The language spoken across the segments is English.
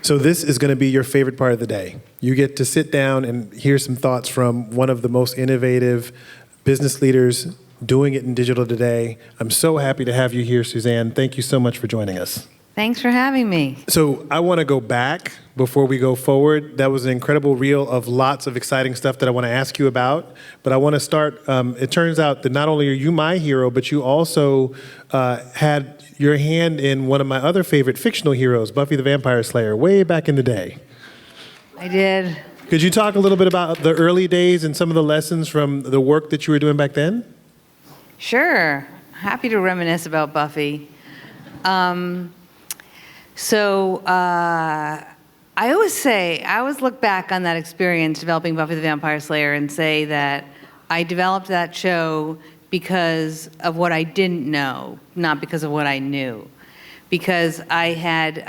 So this is going to be your favorite part of the day. You get to sit down and hear some thoughts from one of the most innovative business leaders doing it in digital today. I'm so happy to have you here, Susanne. Thank you so much for joining us. Thanks for having me. So I want to go back before we go forward. That was an incredible reel of lots of exciting stuff that I want to ask you about. But I want to start, it turns out that not only are you my hero, but you also had your hand in one of my other favorite fictional heroes, Buffy the Vampire Slayer, way back in the day. I did. Could you talk a little bit about the early days and some of the lessons from the work that you were doing back then? Sure. Happy to reminisce about Buffy. I always look back on that experience developing Buffy the Vampire Slayer and say that I developed that show because of what I didn't know, not because of what I knew. Because I had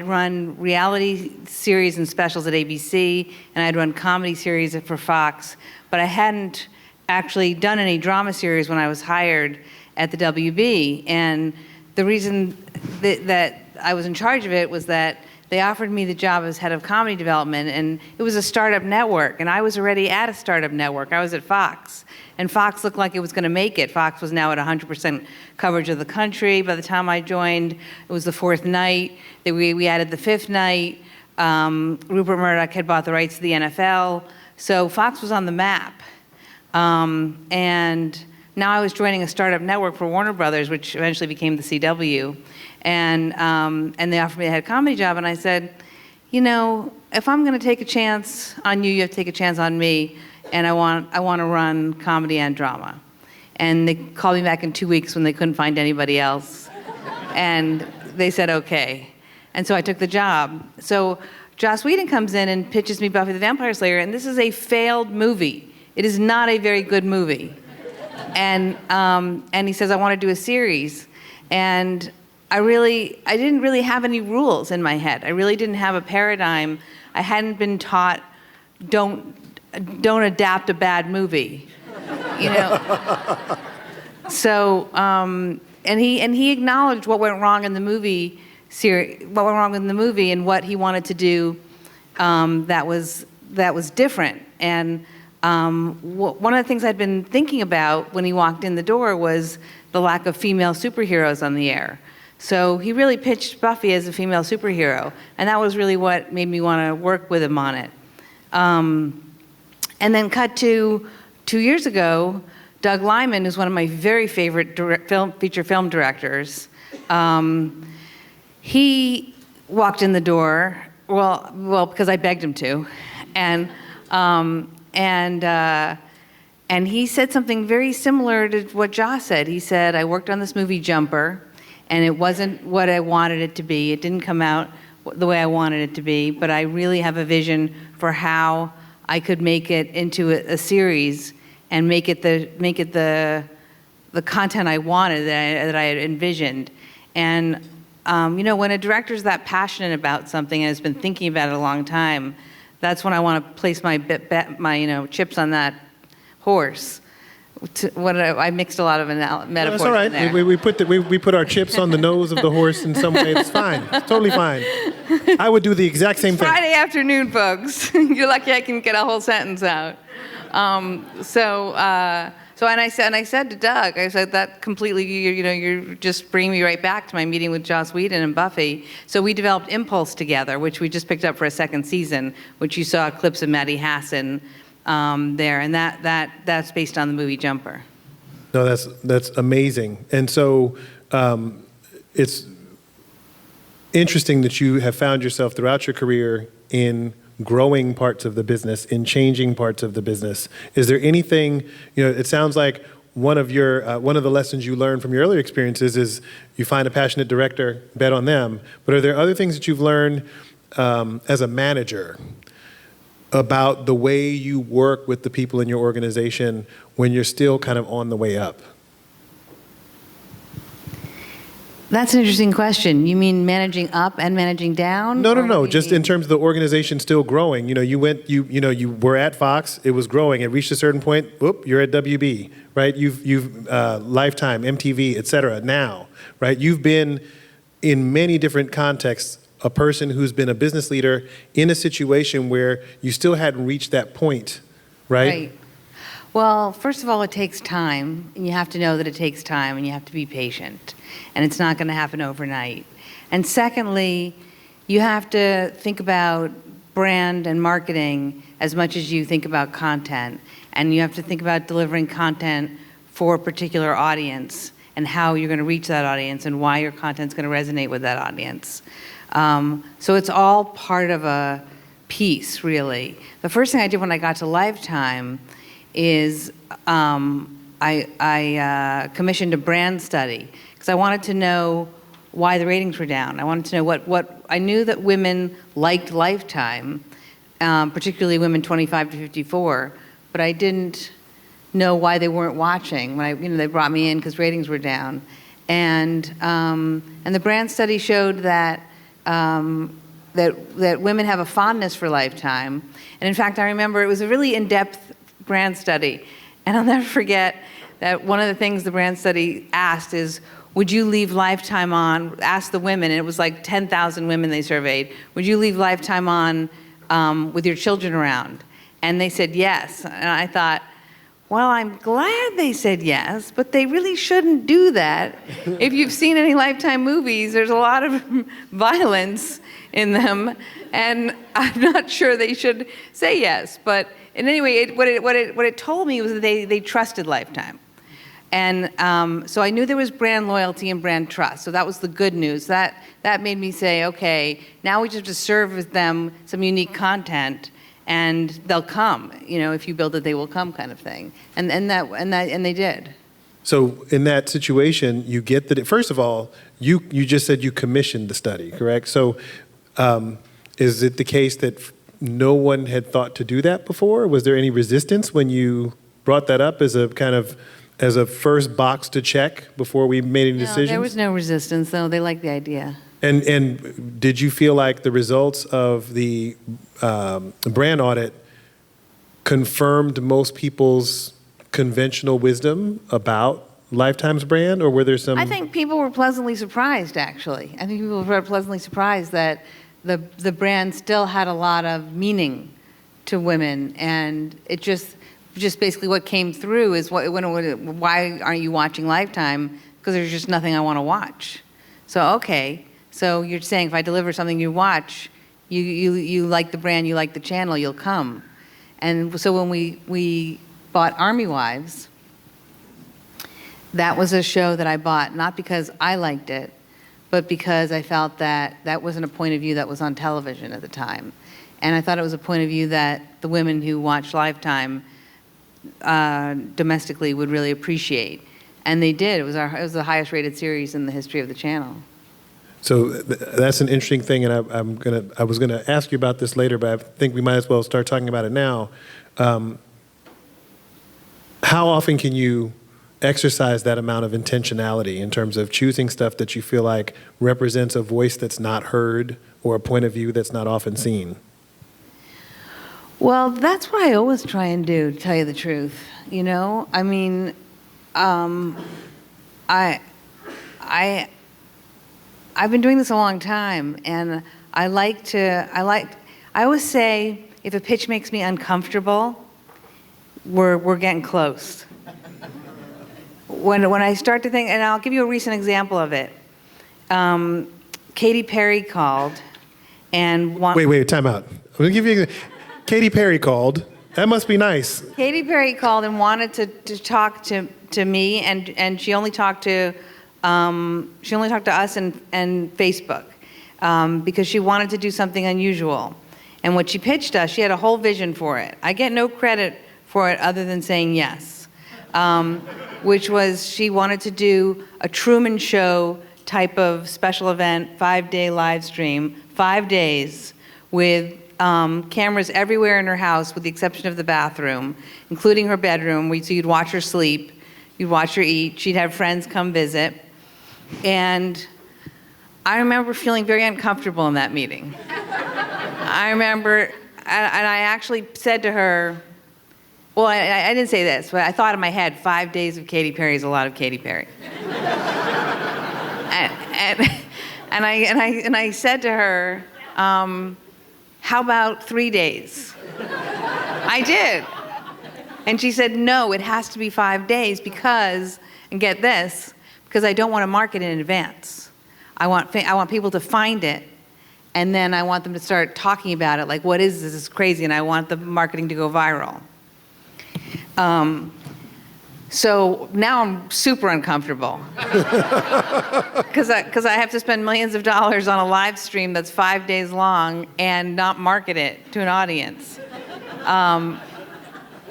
run reality series and specials at ABC, and I'd run comedy series for Fox, but I hadn't actually done any drama series when I was hired at the WB. And the reason that I was in charge of it was that they offered me the job as head of comedy development, and it was a startup network, and I was already at a startup network. I was at Fox, and Fox looked like it was going to make it. Fox was now at 100% coverage of the country. By the time I joined, it was the fourth night. We added the fifth night. Rupert Murdoch had bought the rights to the NFL, so Fox was on the map. And now I was joining a startup network for Warner Brothers, which eventually became the CW. And they offered me a head comedy job, and I said, you know, if I'm going to take a chance on you, you have to take a chance on me, and I want to run comedy and drama. And they called me back in 2 weeks when they couldn't find anybody else, and they said okay. And so I took the job. So Joss Whedon comes in and pitches me Buffy the Vampire Slayer, and this is a failed movie. It is not a very good movie. And he says, I want to do a series. And I didn't really have any rules in my head. I really didn't have a paradigm. I hadn't been taught, don't adapt a bad movie, you know. So, and he acknowledged what went wrong in the movie and what he wanted to do that was different. And one of the things I'd been thinking about when he walked in the door was the lack of female superheroes on the air. So he really pitched Buffy as a female superhero, and that was really what made me want to work with him on it. And then cut to 2 years ago, Doug Liman, who's one of my very favorite feature film directors, he walked in the door, well, because I begged him to, and he said something very similar to what Joss said. He said, I worked on this movie Jumper, and it wasn't what I wanted it to be. It didn't come out the way I wanted it to be, but I really have a vision for how I could make it into a series and make it the content I wanted, that I had envisioned. And you know, when a director's that passionate about something and has been thinking about it a long time, that's when I want to place my chips on that horse. I mixed a lot of metaphors. No, that's all right. In there. We put our chips on the nose of the horse in some way. It's fine. It's totally fine. I would do the exact same thing. Friday afternoon, folks. You're lucky I can get a whole sentence out. So I said to Doug, I said that completely. You're just bringing me right back to my meeting with Joss Whedon and Buffy. So we developed Impulse together, which we just picked up for a second season, which you saw clips of Maddie Hassan there, and that's based on the movie Jumper. No, that's amazing. And so it's interesting that you have found yourself throughout your career in growing parts of the business, in changing parts of the business. Is there anything, it sounds like one of the lessons you learned from your earlier experiences is you find a passionate director, bet on them. But are there other things that you've learned as a manager about the way you work with the people in your organization when you're still kind of on the way up? That's an interesting question. You mean managing up and managing down? No. Just in terms of the organization still growing. You were at Fox. It was growing. It reached a certain point. Whoop, you're at WB, right? You've Lifetime, MTV, et cetera. Now, right? You've been in many different contexts a person who's been a business leader in a situation where you still hadn't reached that point, right? Right. Well, first of all, it takes time, and you have to know that it takes time, and you have to be patient, and it's not going to happen overnight. And secondly, you have to think about brand and marketing as much as you think about content, and you have to think about delivering content for a particular audience and how you're going to reach that audience and why your content's going to resonate with that audience. So it's all part of a piece, really. The first thing I did when I got to Lifetime is I commissioned a brand study because I wanted to know why the ratings were down. I wanted to know what I knew that women liked Lifetime, particularly women 25 to 54, but I didn't know why they weren't watching. When they brought me in because ratings were down, and the brand study showed that that women have a fondness for Lifetime, and in fact, I remember it was a really in-depth brand study, and I'll never forget that one of the things the brand study asked is, would you leave Lifetime on, asked the women, and it was like 10,000 women they surveyed, would you leave Lifetime on with your children around? And they said yes. And I thought, well, I'm glad they said yes, but they really shouldn't do that. If you've seen any Lifetime movies, there's a lot of violence in them, and I'm not sure they should say yes. But in any way, what it told me was that they trusted Lifetime. And so I knew there was brand loyalty and brand trust. So that was the good news. That made me say, okay, now we just have to serve them some unique content, and they'll come. If you build it, they will come, kind of thing. And they did. So in that situation, you get that. First of all, you just said you commissioned the study, correct? So is it the case that no one had thought to do that before? Was there any resistance when you brought that up as a first box to check before we made any decisions? There was no resistance, though. They liked the idea. And did you feel like the results of the brand audit confirmed most people's conventional wisdom about Lifetime's brand, or were there some? I think people were pleasantly surprised, actually. I think people were pleasantly surprised that the brand still had a lot of meaning to women, and it just basically what came through is why aren't you watching Lifetime? Because there's just nothing I want to watch. So okay, so you're saying if I deliver something you watch, you like the brand, you like the channel, you'll come. And so when we bought Army Wives, that was a show that I bought not because I liked it, but because I felt that wasn't a point of view that was on television at the time. And I thought it was a point of view that the women who watched Lifetime domestically would really appreciate. And they did. It was the highest rated series in the history of the channel. So that's an interesting thing, and I was gonna ask you about this later, but I think we might as well start talking about it now. How often can you exercise that amount of intentionality in terms of choosing stuff that you feel like represents a voice that's not heard or a point of view that's not often seen? Well, that's what I always try and do, to tell you the truth. I mean, I've been doing this a long time, and I always say, if a pitch makes me uncomfortable, we're getting close. When I start to think, and I'll give you a recent example of it. Katy Perry called and Wait, time out. I'm gonna give you. Katy Perry called. That must be nice. Katy Perry called and wanted to talk to me, and she only talked to us and Facebook because she wanted to do something unusual. And what she pitched us, she had a whole vision for it. I get no credit for it other than saying yes, which was she wanted to do a Truman Show type of special event, 5-day live stream, 5 days with cameras everywhere in her house with the exception of the bathroom, including her bedroom, so you'd watch her sleep, you'd watch her eat, she'd have friends come visit. And I remember feeling very uncomfortable in that meeting. I remember, and I actually said to her, well, I didn't say this, but I thought in my head, 5 days of Katy Perry is a lot of Katy Perry. And And I said to her, how about 3 days? I did. And she said, no, it has to be 5 days because, and get this, because I don't want to market in advance. I want people to find it, and then I want them to start talking about it, like, what is this? This is crazy, and I want the marketing to go viral. So now I'm super uncomfortable because I have to spend millions of dollars on a live stream that's 5 days long and not market it to an audience.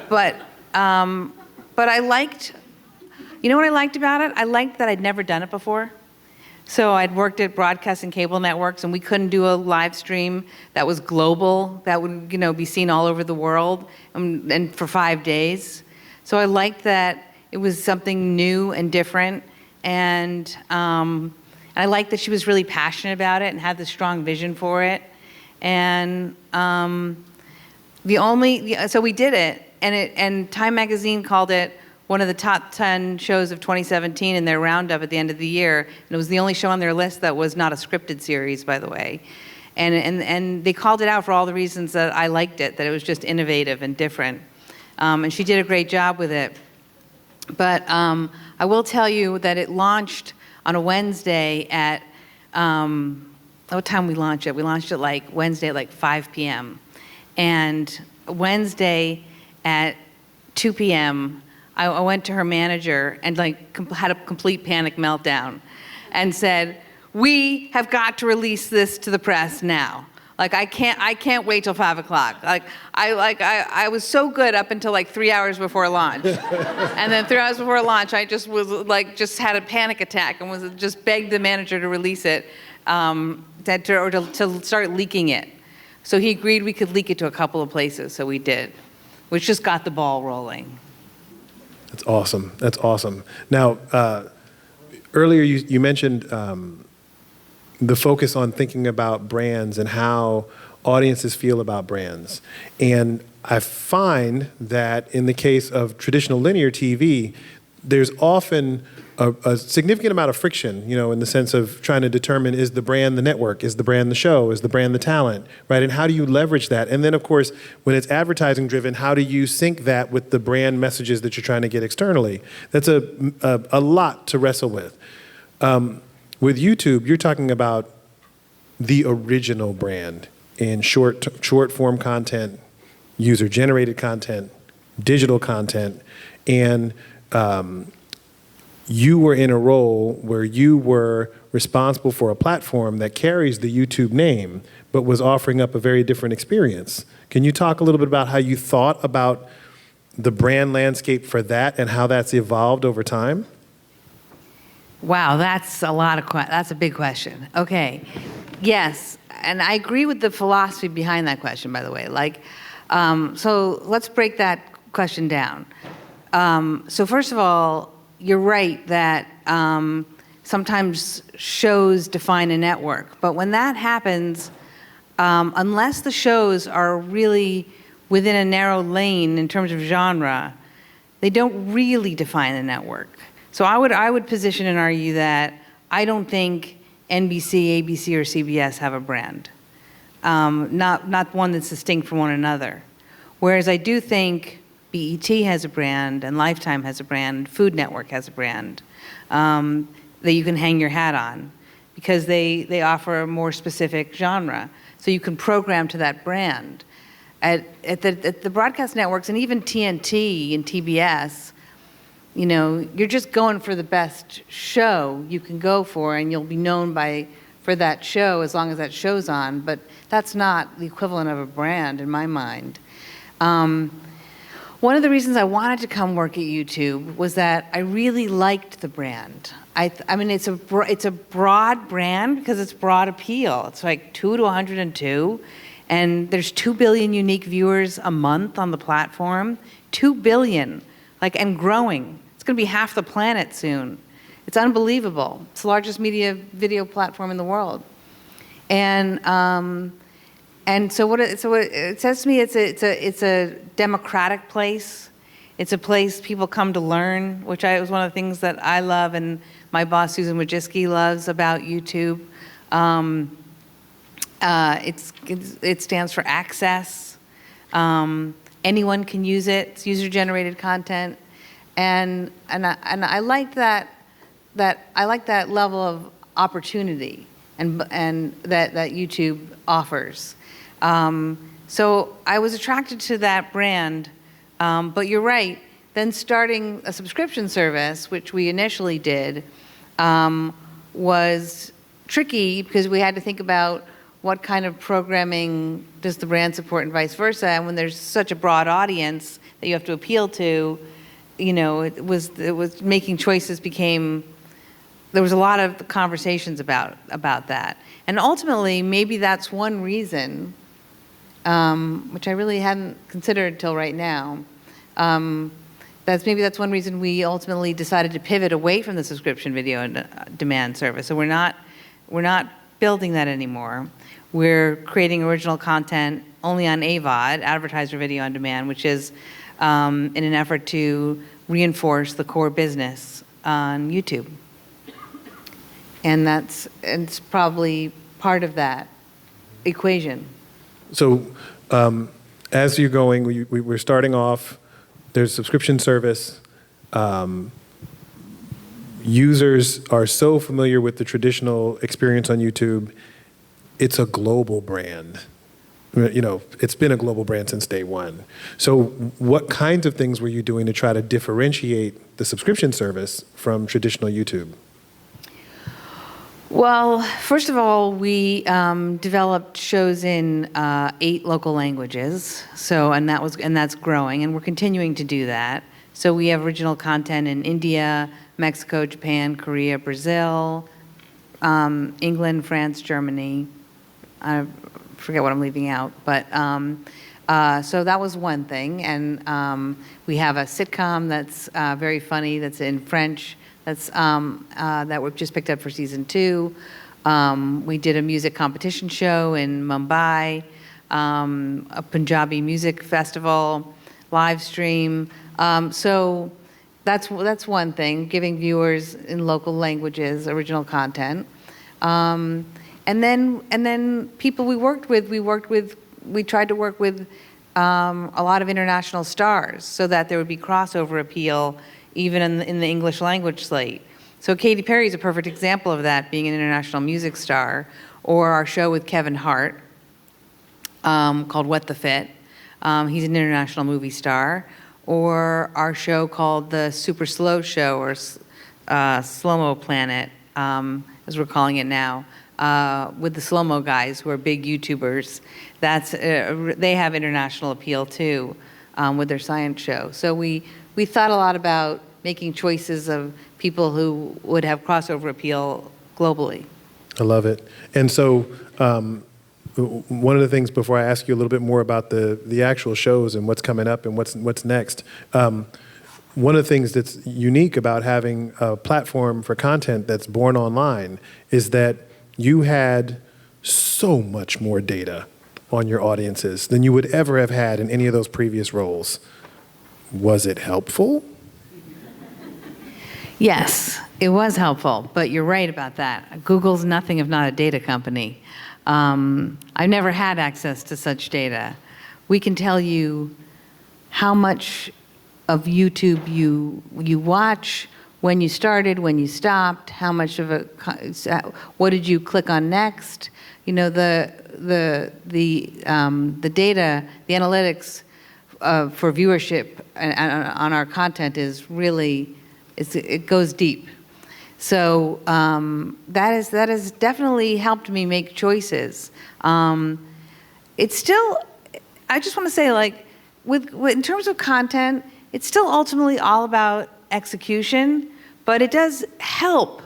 But I liked, you know what I liked about it? I liked that I'd never done it before. So I'd worked at broadcast and cable networks, and we couldn't do a live stream that was global, that would, be seen all over the world, and for 5 days. So I liked that it was something new and different, and I liked that she was really passionate about it and had this strong vision for it. And so we did it, and Time Magazine called it one of the top 10 shows of 2017 in their roundup at the end of the year. And it was the only show on their list that was not a scripted series, by the way. And they called it out for all the reasons that I liked it, that it was just innovative and different. And she did a great job with it. But I will tell you that it launched on a Wednesday at, what time we launched it? We launched it Wednesday at 5 p.m. And Wednesday at 2 p.m., I went to her manager and had a complete panic meltdown and said, we have got to release this to the press now. I can't wait till 5 o'clock. I was so good up until 3 hours before launch. And then 3 hours before launch, I just was just had a panic attack and was just begged the manager to release it, to start leaking it. So he agreed we could leak it to a couple of places, so we did, which just got the ball rolling. That's awesome. That's awesome. Now, earlier you mentioned the focus on thinking about brands and how audiences feel about brands. And I find that in the case of traditional linear TV, there's often a significant amount of friction, in the sense of trying to determine, is the brand the network, is the brand the show, is the brand the talent, right? And how do you leverage that? And then, of course, when it's advertising driven, how do you sync that with the brand messages that you're trying to get externally? That's a lot to wrestle with. With YouTube, you're talking about the original brand in short form content, user generated content, digital content, and you were in a role where you were responsible for a platform that carries the YouTube name, but was offering up a very different experience. Can you talk a little bit about how you thought about the brand landscape for that and how that's evolved over time? Wow, that's that's a big question. Okay, yes, and I agree with the philosophy behind that question, by the way. So let's break that question down. So first of all, you're right that sometimes shows define a network, but when that happens, unless the shows are really within a narrow lane in terms of genre, they don't really define the network. So I would position and argue that I don't think NBC, ABC, or CBS have a brand, not one that's distinct from one another. Whereas I do think BET has a brand, and Lifetime has a brand, Food Network has a brand that you can hang your hat on because they offer a more specific genre. So you can program to that brand. At the broadcast networks, and even TNT and TBS, you're just going for the best show you can go for, and you'll be known for that show as long as that show's on, but that's not the equivalent of a brand in my mind. One of the reasons I wanted to come work at YouTube was that I really liked the brand. I mean, it's a broad brand because it's broad appeal. It's 2 to 102, and there's 2 billion unique viewers a month on the platform. 2 billion, and growing. It's going to be half the planet soon. It's unbelievable. It's the largest media video platform in the world. And so what it says to me, it's a democratic place. It's a place people come to learn, which was one of the things that I love and my boss Susan Wojcicki loves about YouTube. It stands for access. Anyone can use it. It's user-generated content, and I like that level of opportunity and that YouTube offers. So I was attracted to that brand, but you're right. Then starting a subscription service, which we initially did, was tricky because we had to think about what kind of programming does the brand support and vice versa. And when there's such a broad audience that you have to appeal to, it was making choices became, there was a lot of conversations about that. And ultimately, maybe that's one reason, which I really hadn't considered till right now, that's one reason we ultimately decided to pivot away from the subscription video and demand service. So we're not building that anymore. We're creating original content only on AVOD, advertiser video on demand, which is in an effort to reinforce the core business on YouTube. And it's probably part of that equation. So as you're going, we're starting off, there's subscription service. Users are so familiar with the traditional experience on YouTube. It's a global brand. It's been a global brand since day one. So what kinds of things were you doing to try to differentiate the subscription service from traditional YouTube? Well, first of all, we developed shows in 8 local languages. And that's growing, and we're continuing to do that. So we have original content in India, Mexico, Japan, Korea, Brazil, England, France, Germany. I forget what I'm leaving out, but so that was one thing. And we have a sitcom that's very funny, that's in French, that we've just picked up for season 2. We did a music competition show in Mumbai, a Punjabi music festival, live stream. So that's one thing, giving viewers in local languages original content. And then people we tried to work with a lot of international stars so that there would be crossover appeal even in the English language slate. So Katy Perry is a perfect example of that, being an international music star, or our show with Kevin Hart called What the Fit. He's an international movie star. Or our show called The Super Slow Show, or Slow-Mo Planet, as we're calling it now, with the slow-mo guys who are big YouTubers. They have international appeal too, with their science show. So we thought a lot about making choices of people who would have crossover appeal globally. I love it. And so one of the things, before I ask you a little bit more about the actual shows and what's coming up and what's next, one of the things that's unique about having a platform for content that's born online is that you had so much more data on your audiences than you would ever have had in any of those previous roles. Was it helpful? Yes, it was helpful, but you're right about that. Google's nothing if not a data company. I've never had access to such data. We can tell you how much of YouTube you watch, when you started, when you stopped, how much of what did you click on next? The data, the analytics for viewership on our content is really, it goes deep. So that has definitely helped me make choices. It's still, I just want to say, like, in terms of content, it's still ultimately all about execution, but it does help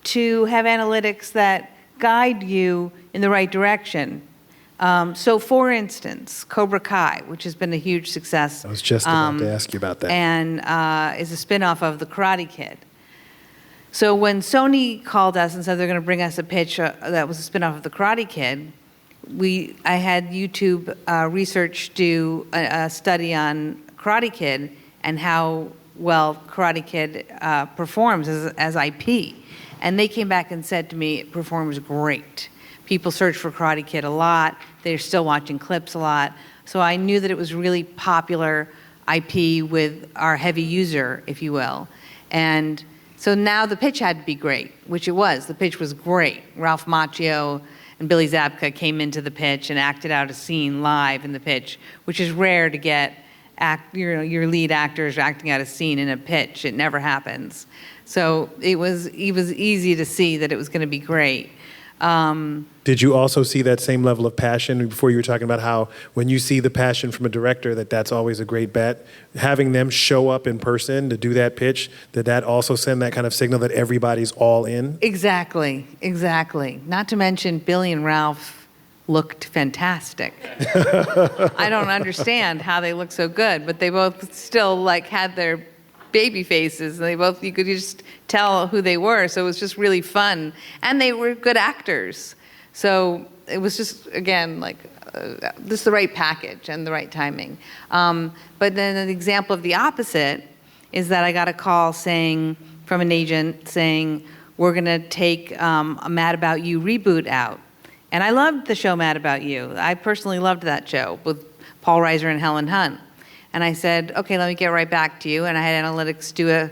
to have analytics that guide you in the right direction. So for instance, Cobra Kai, which has been a huge success. I was just about to ask you about that. And is a spin-off of The Karate Kid. So when Sony called us and said they're going to bring us a pitch that was a spin-off of The Karate Kid, I had YouTube research do a study on Karate Kid and how well Karate Kid performs as IP. And they came back and said to me, it performs great. People search for Karate Kid a lot. They're still watching clips a lot. So I knew that it was really popular IP with our heavy user, if you will. And so now the pitch had to be great, which it was. The pitch was great. Ralph Macchio and Billy Zabka came into the pitch and acted out a scene live in the pitch, which is rare to get your lead actors acting out a scene in a pitch. It never happens. So it was easy to see that it was going to be great. Did you also see that same level of passion before? You were talking about how when you see the passion from a director, that's always a great bet. Having them show up in person to do that pitch, that also send that kind of signal that everybody's all in? Exactly. Not to mention Billy and Ralph looked fantastic. I don't understand how they look so good, but they both still had their baby faces. You could just tell who they were. So it was just really fun. And they were good actors. So it was just, again, this is the right package and the right timing. But then an example of the opposite is that I got a call from an agent saying, we're going to take a Mad About You reboot out. And I loved the show Mad About You. I personally loved that show with Paul Reiser and Helen Hunt. And I said, okay, let me get right back to you. And I had analytics do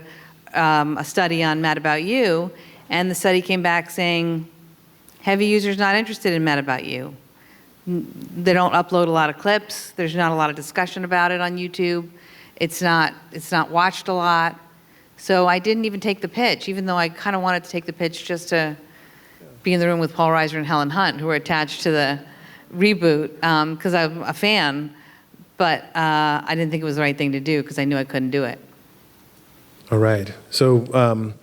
a study on Mad About You. And the study came back saying, heavy users not interested in Mad About You. They don't upload a lot of clips. There's not a lot of discussion about it on YouTube. It's not watched a lot. So I didn't even take the pitch, even though I kind of wanted to take the pitch just to be in the room with Paul Reiser and Helen Hunt, who were attached to the reboot, because I'm a fan. But I didn't think it was the right thing to do because I knew I couldn't do it. All right. So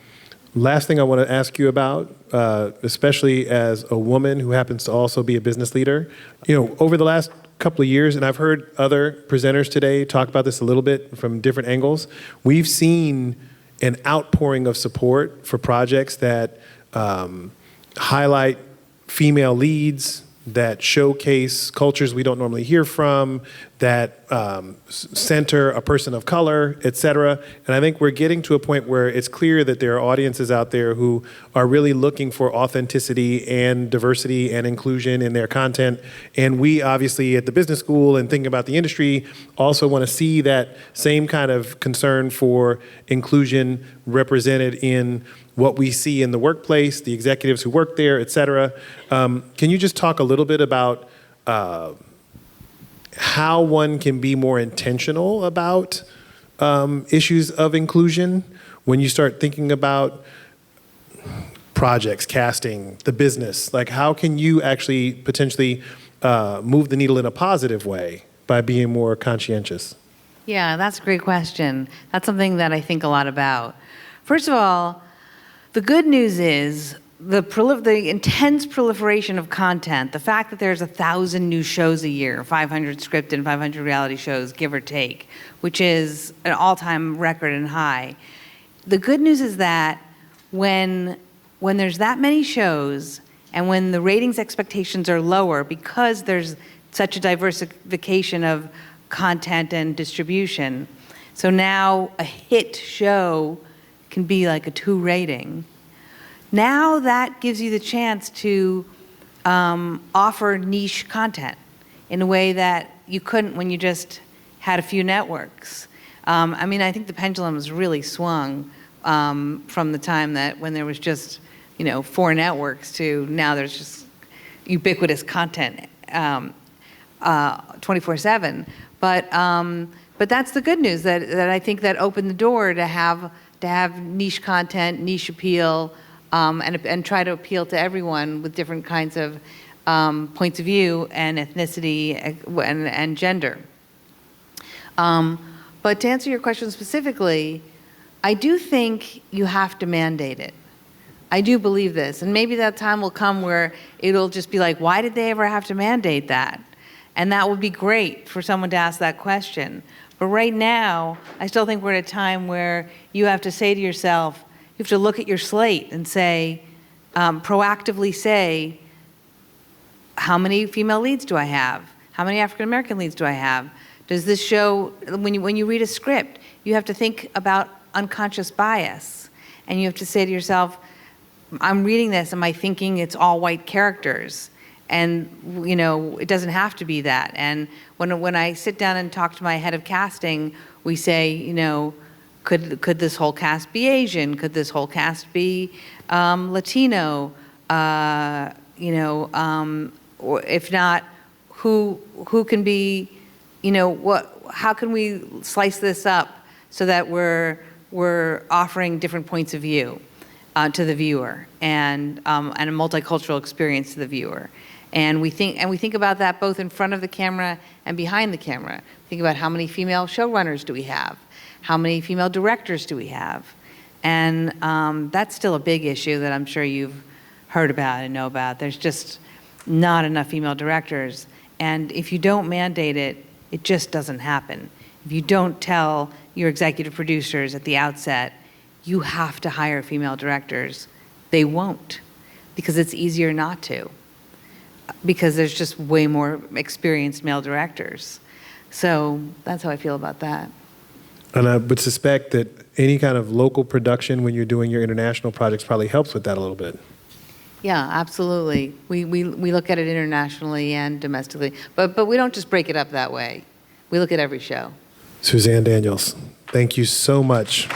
last thing I want to ask you about, especially as a woman who happens to also be a business leader, over the last couple of years, and I've heard other presenters today talk about this a little bit from different angles, we've seen an outpouring of support for projects that highlight female leads, that showcase cultures we don't normally hear from, that center a person of color, et cetera. And I think we're getting to a point where it's clear that there are audiences out there who are really looking for authenticity and diversity and inclusion in their content. And we obviously at the business school and thinking about the industry also want to see that same kind of concern for inclusion represented in what we see in the workplace, the executives who work there, et cetera. Can you just talk a little bit about how one can be more intentional about issues of inclusion when you start thinking about projects, casting, the business? How can you actually potentially move the needle in a positive way by being more conscientious? Yeah, that's a great question. That's something that I think a lot about. First of all, the good news is the intense proliferation of content, the fact that there's 1,000 new shows a year, 500 scripted and 500 reality shows, give or take, which is an all-time record and high. The good news is that when there's that many shows and when the ratings expectations are lower because there's such a diversification of content and distribution, so now a hit show can be like a 2 rating. Now that gives you the chance to offer niche content in a way that you couldn't when you just had a few networks. I think the pendulum has really swung from the time that when there was just 4 networks to now there's just ubiquitous content 24/7. But that's the good news that I think that opened the door to have niche content, niche appeal, and try to appeal to everyone with different kinds of points of view and ethnicity and gender. But to answer your question specifically, I do think you have to mandate it. I do believe this, and maybe that time will come where it'll just be like, why did they ever have to mandate that? And that would be great for someone to ask that question. But right now, I still think we're at a time where you have to say to yourself, you have to look at your slate and say, proactively say, how many female leads do I have? How many African American leads do I have? Does this show, when you read a script, you have to think about unconscious bias. And you have to say to yourself, I'm reading this, am I thinking it's all white characters? And, it doesn't have to be that. And when I sit down and talk to my head of casting, we say, could this whole cast be Asian? Could this whole cast be Latino? Or if not, who can be, how can we slice this up so that we're offering different points of view to the viewer and a multicultural experience to the viewer. And we think about that both in front of the camera and behind the camera. Think about how many female showrunners do we have? How many female directors do we have? And that's still a big issue that I'm sure you've heard about and know about. There's just not enough female directors. And if you don't mandate it, it just doesn't happen. If you don't tell your executive producers at the outset, you have to hire female directors, they won't, because it's easier not to, because there's just way more experienced male directors. So that's how I feel about that. And I would suspect that any kind of local production when you're doing your international projects probably helps with that a little bit. Yeah, absolutely. We look at it internationally and domestically, but we don't just break it up that way. We look at every show. Susanne Daniels, thank you so much.